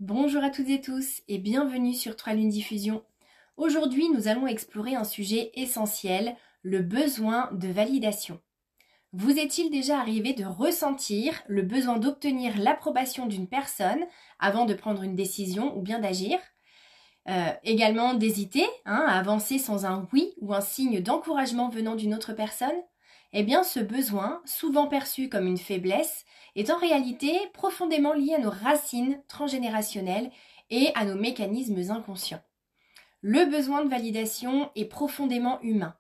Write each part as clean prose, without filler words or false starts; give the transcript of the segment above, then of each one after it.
Bonjour à toutes et tous et bienvenue sur 3 Lunes Diffusion. Aujourd'hui, nous allons explorer un sujet essentiel, le besoin de validation. Vous est-il déjà arrivé de ressentir le besoin d'obtenir l'approbation d'une personne avant de prendre une décision ou bien d'agir ? Également d'hésiter à avancer sans un oui ou un signe d'encouragement venant d'une autre personne ? Eh bien, ce besoin, souvent perçu comme une faiblesse, est en réalité profondément lié à nos racines transgénérationnelles et à nos mécanismes inconscients. Le besoin de validation est profondément humain.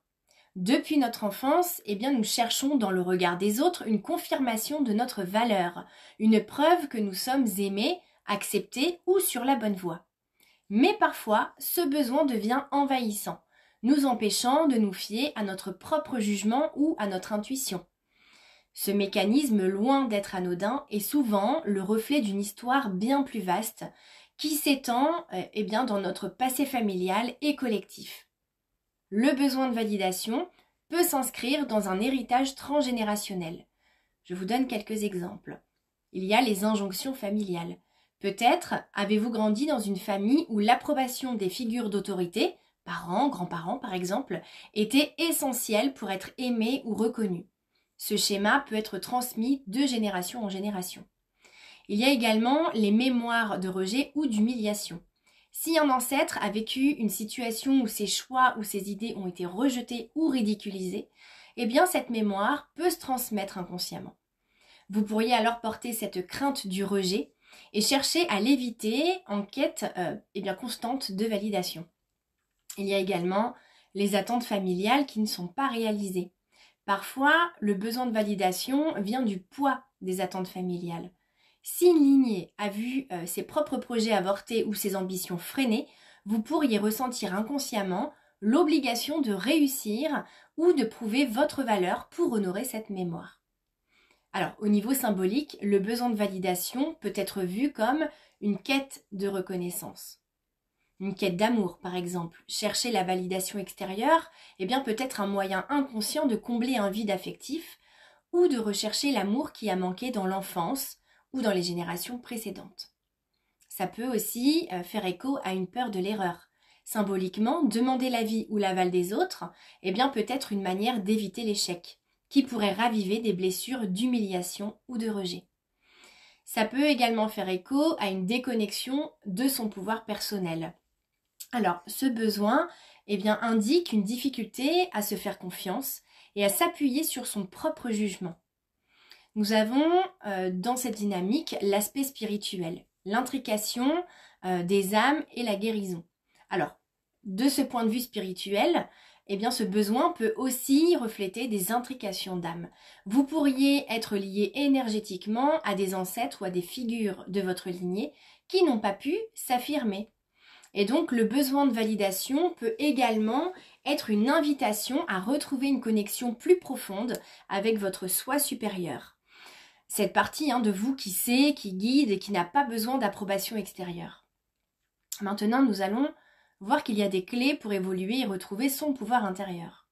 Depuis notre enfance, nous cherchons dans le regard des autres une confirmation de notre valeur, une preuve que nous sommes aimés, acceptés ou sur la bonne voie. Mais parfois, ce besoin devient envahissant, nous empêchant de nous fier à notre propre jugement ou à notre intuition. Ce mécanisme, loin d'être anodin, est souvent le reflet d'une histoire bien plus vaste qui s'étend dans notre passé familial et collectif. Le besoin de validation peut s'inscrire dans un héritage transgénérationnel. Je vous donne quelques exemples. Il y a les injonctions familiales. Peut-être avez-vous grandi dans une famille où l'approbation des figures d'autorité, parents, grands-parents par exemple, était essentielle pour être aimé ou reconnu. Ce schéma peut être transmis de génération en génération. Il y a également les mémoires de rejet ou d'humiliation. Si un ancêtre a vécu une situation où ses choix ou ses idées ont été rejetés ou ridiculisés, cette mémoire peut se transmettre inconsciemment. Vous pourriez alors porter cette crainte du rejet et chercher à l'éviter en quête constante de validation. Il y a également les attentes familiales qui ne sont pas réalisées. Parfois, le besoin de validation vient du poids des attentes familiales. Si une lignée a vu ses propres projets avortés ou ses ambitions freinées, vous pourriez ressentir inconsciemment l'obligation de réussir ou de prouver votre valeur pour honorer cette mémoire. Alors, au niveau symbolique, le besoin de validation peut être vu comme une quête de reconnaissance. Une quête d'amour, par exemple. Chercher la validation extérieure, peut être un moyen inconscient de combler un vide affectif ou de rechercher l'amour qui a manqué dans l'enfance ou dans les générations précédentes. Ça peut aussi faire écho à une peur de l'erreur. Symboliquement, demander l'avis ou l'aval des autres, peut être une manière d'éviter l'échec, qui pourrait raviver des blessures d'humiliation ou de rejet. Ça peut également faire écho à une déconnexion de son pouvoir personnel. Alors, ce besoin indique une difficulté à se faire confiance et à s'appuyer sur son propre jugement. Nous avons dans cette dynamique l'aspect spirituel, l'intrication des âmes et la guérison. Alors, de ce point de vue spirituel, ce besoin peut aussi refléter des intrications d'âme. Vous pourriez être lié énergétiquement à des ancêtres ou à des figures de votre lignée qui n'ont pas pu s'affirmer. Et donc, le besoin de validation peut également être une invitation à retrouver une connexion plus profonde avec votre soi supérieur. Cette partie de vous qui sait, qui guide et qui n'a pas besoin d'approbation extérieure. Maintenant, nous allons voir qu'il y a des clés pour évoluer et retrouver son pouvoir intérieur.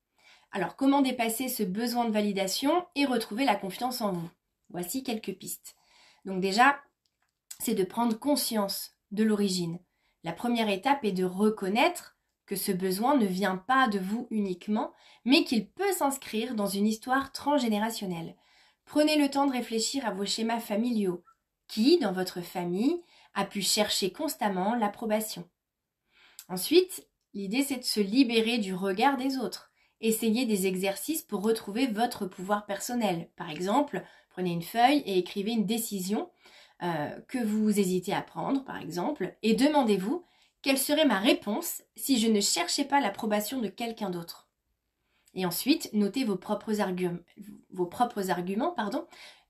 Alors, comment dépasser ce besoin de validation et retrouver la confiance en vous ? Voici quelques pistes. Donc déjà, c'est de prendre conscience de l'origine. La première étape est de reconnaître que ce besoin ne vient pas de vous uniquement, mais qu'il peut s'inscrire dans une histoire transgénérationnelle. Prenez le temps de réfléchir à vos schémas familiaux. Qui, dans votre famille, a pu chercher constamment l'approbation ? Ensuite, l'idée c'est de se libérer du regard des autres. Essayez des exercices pour retrouver votre pouvoir personnel. Par exemple, prenez une feuille et écrivez une décision que vous hésitez à prendre, par exemple, et demandez-vous quelle serait ma réponse si je ne cherchais pas l'approbation de quelqu'un d'autre. Et ensuite, notez vos propres arguments,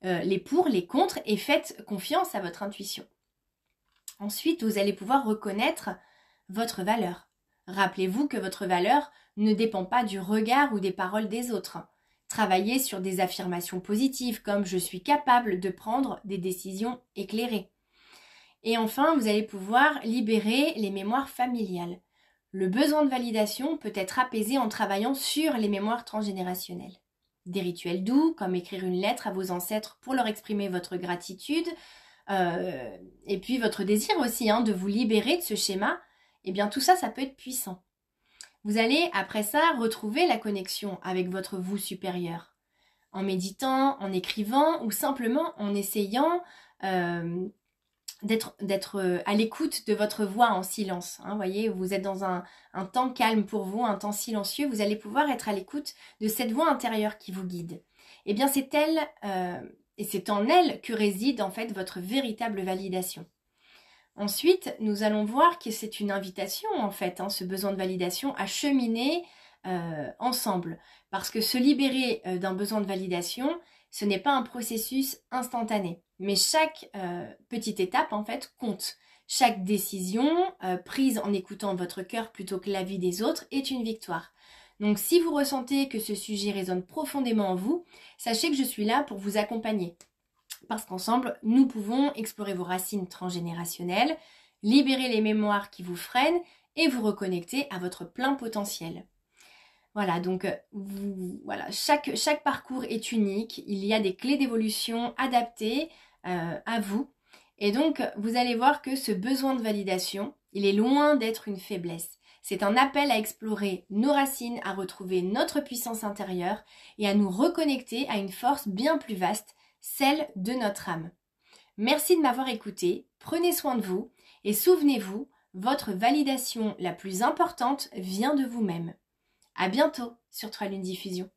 les pour, les contre, et faites confiance à votre intuition. Ensuite, vous allez pouvoir reconnaître votre valeur. Rappelez-vous que votre valeur ne dépend pas du regard ou des paroles des autres. Travaillez sur des affirmations positives comme « je suis capable de prendre des décisions éclairées ». Et enfin, vous allez pouvoir libérer les mémoires familiales. Le besoin de validation peut être apaisé en travaillant sur les mémoires transgénérationnelles. Des rituels doux, comme écrire une lettre à vos ancêtres pour leur exprimer votre gratitude, et puis votre désir aussi de vous libérer de ce schéma, eh bien tout ça, ça peut être puissant. Vous allez après ça retrouver la connexion avec votre vous supérieur, en méditant, en écrivant ou simplement en essayant d'être à l'écoute de votre voix en silence. Voyez, vous êtes dans un temps calme pour vous, un temps silencieux, vous allez pouvoir être à l'écoute de cette voix intérieure qui vous guide. Eh bien c'est elle, et c'est en elle que réside en fait votre véritable validation. Ensuite, nous allons voir que c'est une invitation en fait, ce besoin de validation, à cheminer ensemble. Parce que se libérer d'un besoin de validation, ce n'est pas un processus instantané. Mais chaque petite étape en fait compte. Chaque décision prise en écoutant votre cœur plutôt que l'avis des autres est une victoire. Donc si vous ressentez que ce sujet résonne profondément en vous, sachez que je suis là pour vous accompagner. Parce qu'ensemble, nous pouvons explorer vos racines transgénérationnelles, libérer les mémoires qui vous freinent et vous reconnecter à votre plein potentiel. Voilà, donc chaque parcours est unique, il y a des clés d'évolution adaptées à vous. Et donc, vous allez voir que ce besoin de validation, il est loin d'être une faiblesse. C'est un appel à explorer nos racines, à retrouver notre puissance intérieure et à nous reconnecter à une force bien plus vaste, celle de notre âme. Merci de m'avoir écouté, prenez soin de vous et souvenez-vous, votre validation la plus importante vient de vous-même. À bientôt sur 3 Lunes Diffusion.